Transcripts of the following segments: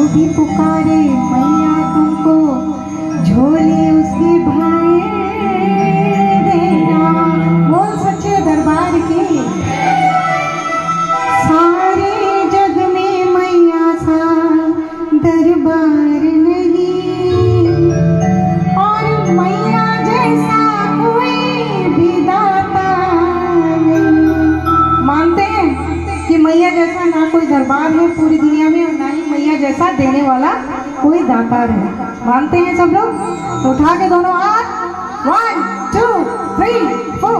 भी पुकारे मैया तुमको झोली उसकी भर देना। बोल सच्चे दरबार की। सारे जग में मैया सा दरबार नहीं, और मैया जैसा कोई भी दाता नहीं। मानते हैं कि मैया जैसा ना कोई दरबार है पूरी दुनिया में, और ना ही मैया जैसा देने वाला कोई दातार है। मानते हैं सब लोग? तो उठा के दोनों हाथ, 1 2 3 4।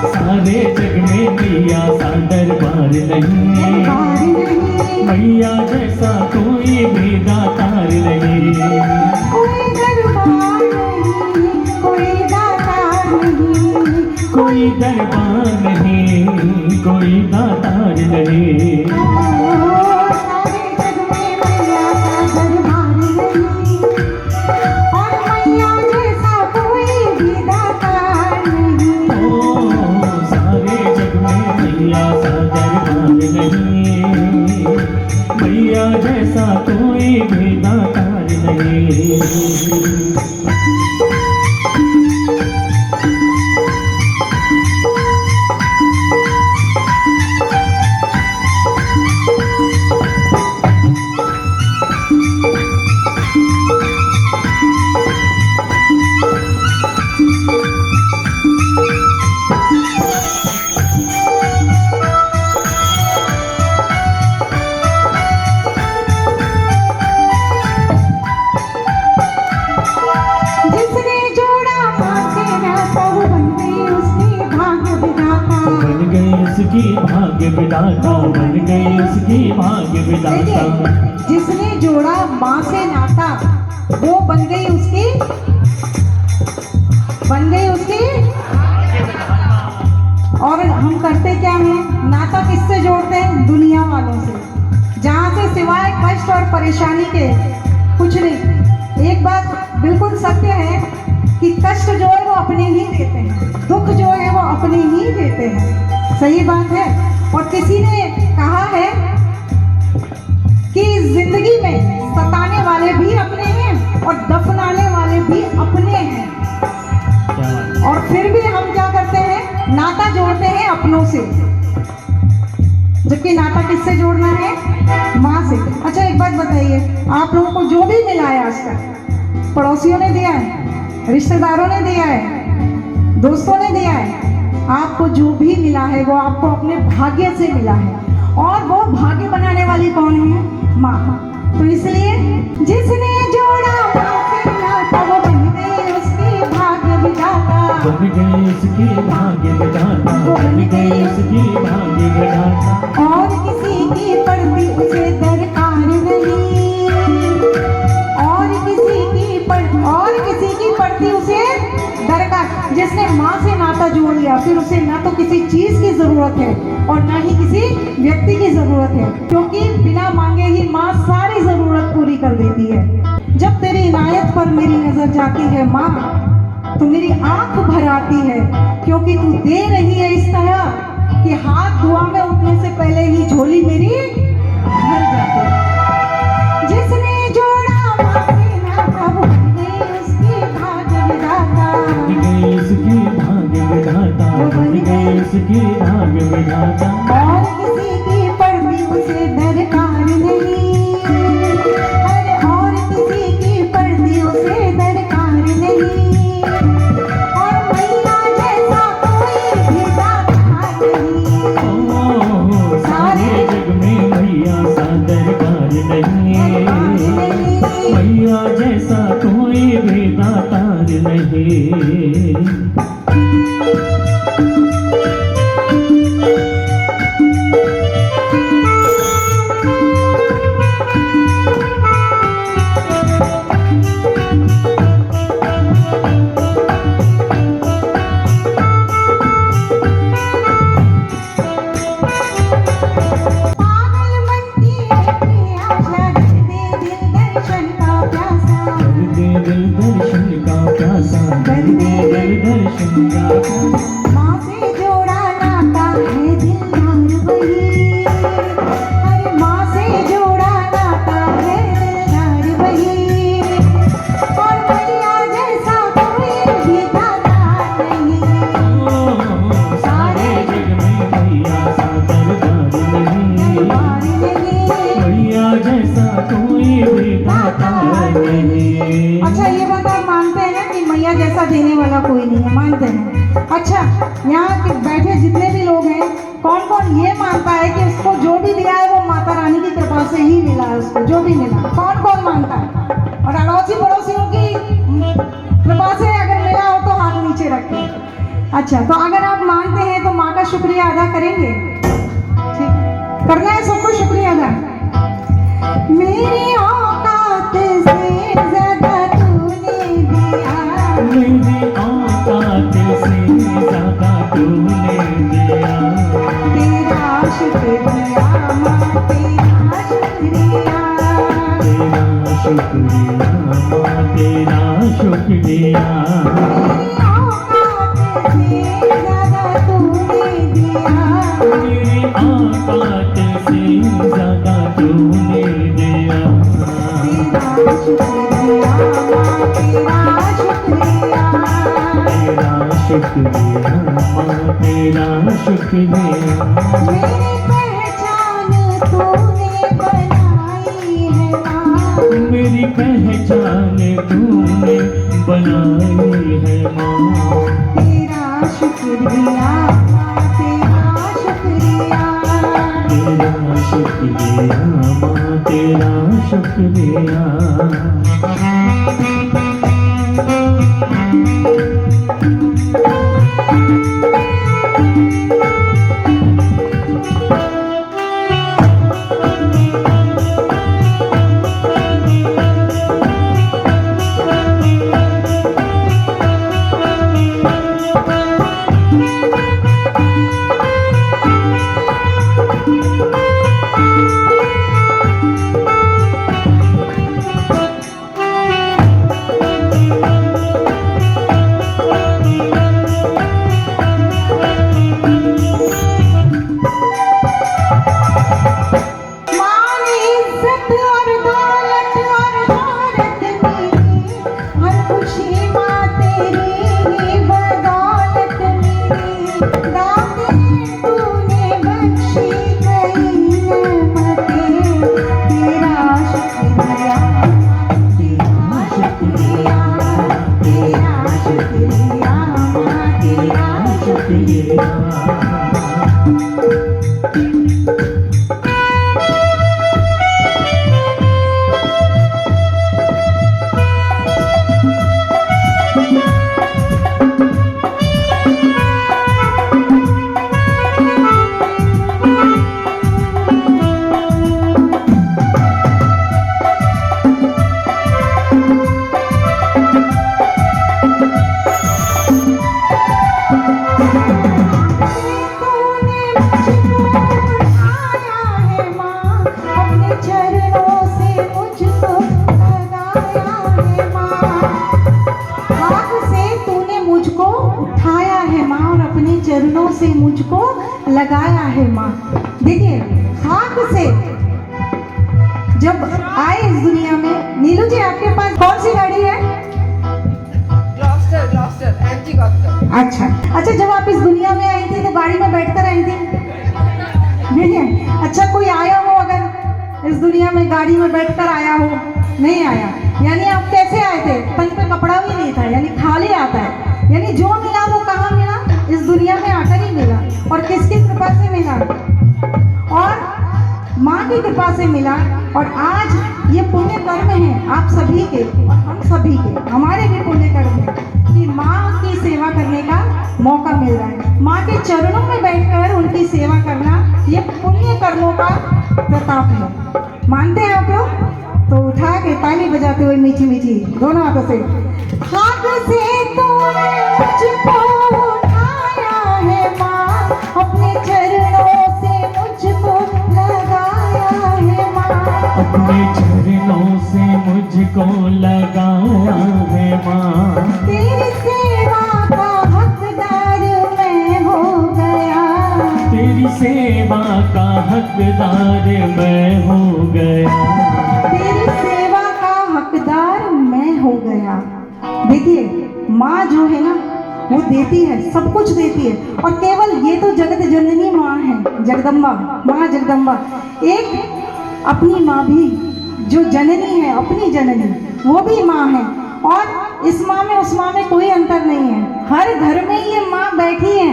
सारे जग में मैया सा दरबार नहीं, मैया जैसा कोई भी दातार नहीं। कोई दरबार नहीं, कोई दातार नहीं, कोई दरबार नहीं, कोई दातार नहीं। सारे जग में मैया सा दरबार नहीं, और मैया जैसा कोई भी दातार नहीं। सारे जग में मैया सा दरबार नहीं, मैया जैसा कोई भी दातार नहीं। जिसने जोड़ा माँ से नाता वो बन गई उसकी भाग्य विधाता। बन गई उसकी भाग्य विधाता, बन गई उसकी भाग्य विधाता। जिसने जोड़ा माँ से नाता वो बन गई उसकी और हम करते क्या हैं? नाता किससे जोड़ते हैं? दुनिया वालों से, जहाँ से सिवाय कष्ट और परेशानी के कुछ नहीं। एक बात बिल्कुल सत्य है कि कष्ट जो है वो अपने ही देते हैं, दुख जो है वो अपने ही देते हैं। सही बात है। और किसी ने कहा है कि जिंदगी में सताने वाले भी अपने हैं और दफनाने वाले भी अपने हैं, और फिर भी हम क्या करते हैं? नाता जोड़ते हैं अपनों से, जबकि नाता किससे जोड़ना है? माँ से। अच्छा एक बात बताइए, आप लोगों को जो भी मिला है आज तक, पड़ोसियों ने दिया है, रिश्तेदारों ने दिया है, दोस्तों ने दिया है, आपको जो भी मिला है वो आपको अपने भाग्य से मिला है, और वो भाग्य बनाने वाली कौन है? माँ। तो इसलिए जिसने जोड़ा माँ से नाता वो बन गई उसकी भाग्य विधाता। बन गई उसकी भाग्य विधाता, बन गई उसकी भाग्य विधाता। और किसी की पड़ती उसे दरकार नहीं, और किसी की पड़ती उसे दरकार। जिसने माँ से नाता जोड़ लिया फिर उसे ना तो किसी चीज की जरूरत है और ना ही किसी व्यक्ति की जरूरत है, क्योंकि बिना मांगे ही माँ सारी जरूरत पूरी कर देती है। जब तेरी इनायत पर मेरी नजर जाती है माँ तो मेरी आंख भर आती है, क्योंकि तू दे रही है इस तरह कि हाथ दुआ में उठने से पहले ही झोली मेरी भर जाती है। जिसने जोड़ा माँ से नाता वो बन गई उसकी भाग्य विधाता। बन गई उसकी भाग्य विधाता, बन गई उसकी भाग्य विधाता। और किसी की पड़ती उसे दरकार नहीं, अरे और किसी की पड़ती उसे दरकार नहीं, और मैया जैसा कोई भी दातार नहीं। सारे जग में मैया सा दरबार नहीं, मैया जैसा कोई भी दातार नहीं। यहाँ के बैठे जितने भी लोग हैं, कौन कौन ये मानता है कि उसको जो भी दिया है वो माता रानी की कृपा से ही मिला है, उसको जो भी मिला, कौन कौन मानता है? और अड़ोसी पड़ोसियों की कृपा से अगर मिला हो तो हाथ नीचे रखें। अच्छा, तो अगर आप मानते हैं तो माँ का शुक्रिया अदा करेंगे? ठीक है, करना है सबको शुक्रिया अदा। मेरी औकात से ज्यादा तूने दिया, मेरी औकात से ज्यादा तूने दिया, तेरा शुक्रिया माँ, तेरा शुक्रिया, तेरा शुक्रिया माँ, तेरा शुक्रिया। मेरी औकात से ज्यादा तूने दिया, मेरी औकात से ज्यादा तूने दिया, तेरा शुक्रिया माँ, तेरा शुक्रिया, तेरा शुक्रिया माँ, तेरा शुक्रिया। मेरी पहचान तूने बनाई है माँ, मेरी पहचान तूने बनाई है माँ, तेरा शुक्रिया माँ, तेरा शुक्रिया, तेरा शुक्रिया माँ, तेरा शुक्रिया। माँ ने इज्जत और दौलत और भारत मिली, हर खुशी माँ तेरी ही बदौलत मिली, दाते तूने बख्शी कई नेमतें, तेरा शुक्रिया, तेरा शुक्रिया, तेरा शुक्रिया माँ, तेरा शुक्रिया। तूने मुझको उठाया है माँ, अपने चरणों से मुझको लगाया है माँ, हाथ से तूने मुझको उठाया है माँ और अपने चरणों से मुझको लगाया है माँ। देखिए, हाथ से जब आए इस दुनिया में, नीलू जी आपके पास कौन सी गाड़ी है? Gloster MG Gloster. अच्छा, जब आप इस दुनिया में आई थी तो गाड़ी में बैठकर आई थी? नहीं है। अच्छा, कोई आया हो अगर इस दुनिया में गाड़ी में बैठकर आया हो? नहीं आया। यानी आप कैसे आए थे? तन पे कपड़ा भी नहीं था, यानी खाली आता है। यानी जो मिला वो कहाँ मिला? इस दुनिया में आकर ही मिला। और किसकी कृपा से मिला? और माँ की कृपा से मिला। और आज ये पुण्य कर्म है आप सभी के और हम सभी के, हमारे भी पुण्य कर्म है कि माँ की सेवा करने का मौका मिल रहा है। माँ के चरणों में बैठकर उनकी सेवा करना ये पुण्य कर्मों का प्रताप है। मानते हैं आप लोग? तो उठा के ताली बजाते हुए मीठी मीठी दोनों हाथों से, हाथ से तूने मुझको उठाया है माँ, अपने चरणों से मुझको लगाया है माँ, अपने चरणों से मुझको लगाया है माँ, तेरी सेवा का हकदार मैं हो गया, तेरी सेवा का हकदार मैं हो गया, तेरी सेवा का हकदार मैं हो गया। देखिए, माँ जो है ना वो देती है, सब कुछ देती है। और केवल ये तो जगत जननी माँ है, जगदम्बा माँ, जगदम्बा। एक अपनी माँ भी जो जननी है, अपनी जननी, वो भी माँ है। और इस माँ में उस माँ में कोई अंतर नहीं है। हर घर में ये माँ बैठी है।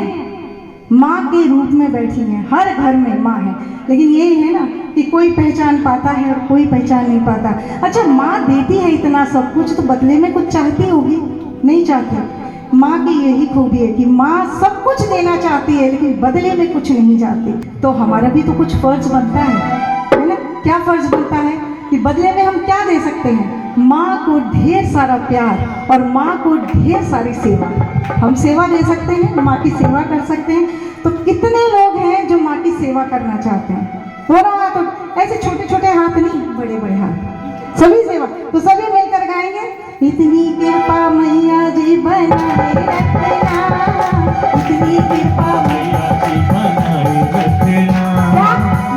माँ के रूप में बैठी हैं, हर घर में माँ है। लेकिन ये है ना कि कोई पहचान पाता है और कोई पहचान नहीं पाता। अच्छा, माँ देती है इतना सब कुछ, तो बदले में कुछ चाहती होगी? नहीं चाहती। माँ की यही खूबी है कि माँ सब कुछ देना चाहती है लेकिन बदले में कुछ नहीं चाहती। तो हमारा भी तो कुछ फर्ज बनता है ना? क्या फर्ज बनता है कि बदले में हम क्या दे सकते हैं? माँ को ढेर सारा प्यार और माँ को ढेर सारी सेवा। हम सेवा दे सकते हैं, माँ की सेवा कर सकते हैं। तो कितने लोग हैं जो माँ की सेवा करना चाहते हैं? हो रहा तो ऐसे छोटे छोटे हाथ नहीं, बड़े बड़े हाथ, सभी सेवा। तो सभी मिलकर गाएंगे, इतनी कृपा मैया जी बनाए रखना, इतनी कृपा मैया जी बनाए रखना,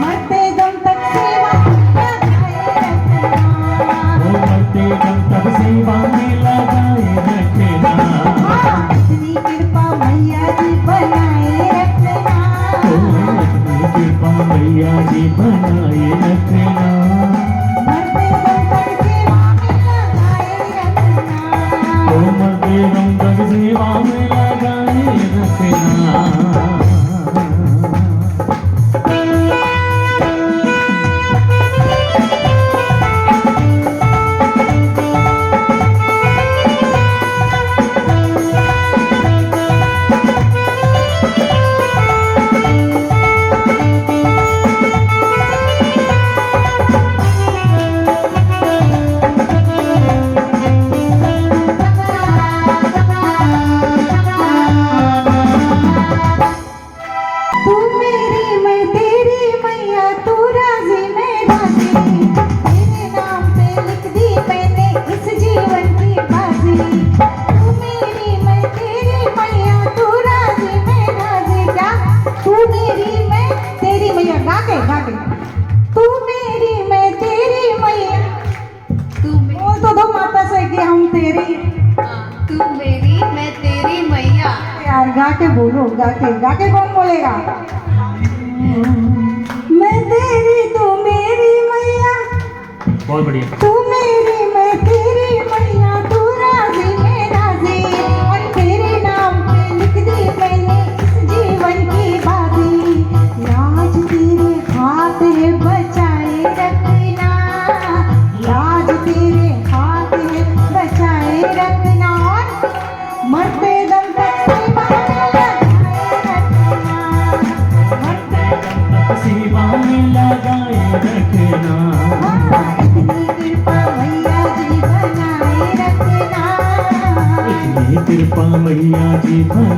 मरते दम तक सेवा लगाए रखना, ओ मरते दम तक सेवा में लगाए रखना, इतनी कृपा मैया जी बनाए रखना, ओ इतनी कृपा मैया जी बनाए रखना, मरते दम तक सेवा में लगाए रखना, ओ मरते दम तक सेवा में लगाए रखना। तू मेरी मैं तेरी मैया, तू राजी मैं राजी, तेरे नाम पे लिख दी मैंने इस जीवन की बाजी। तू मेरी मैं तेरी मैया, तू राजी मैं राजी। क्या? तू मेरी मैं तेरी मैया, गा के तू मेरी मैं तेरी मैया। बोल तो दो माता से कि हम तेरी। तू मेरी मैं तेरी मैया। यार गा के बोलो, गा के कौन बोलेगा? मैं तेरी तू मेरी मैया, बहुत बढ़िया। तू मेरी मैं तेरी मैया, तू राजी मैं राजी, और तेरे नाम पे लिख दी मैंने इस जीवन की बाजी। लाज तेरे हाथ है बचाए रखना, लाज तेरे हाथ है बचाए रखना, और मरते दम तक सेवा लगाए रखना, मरते सेवा में लगाए रखना, इतनी कृपा मैया जी बनाए रखना, इतनी कृपा मैया जी बनाए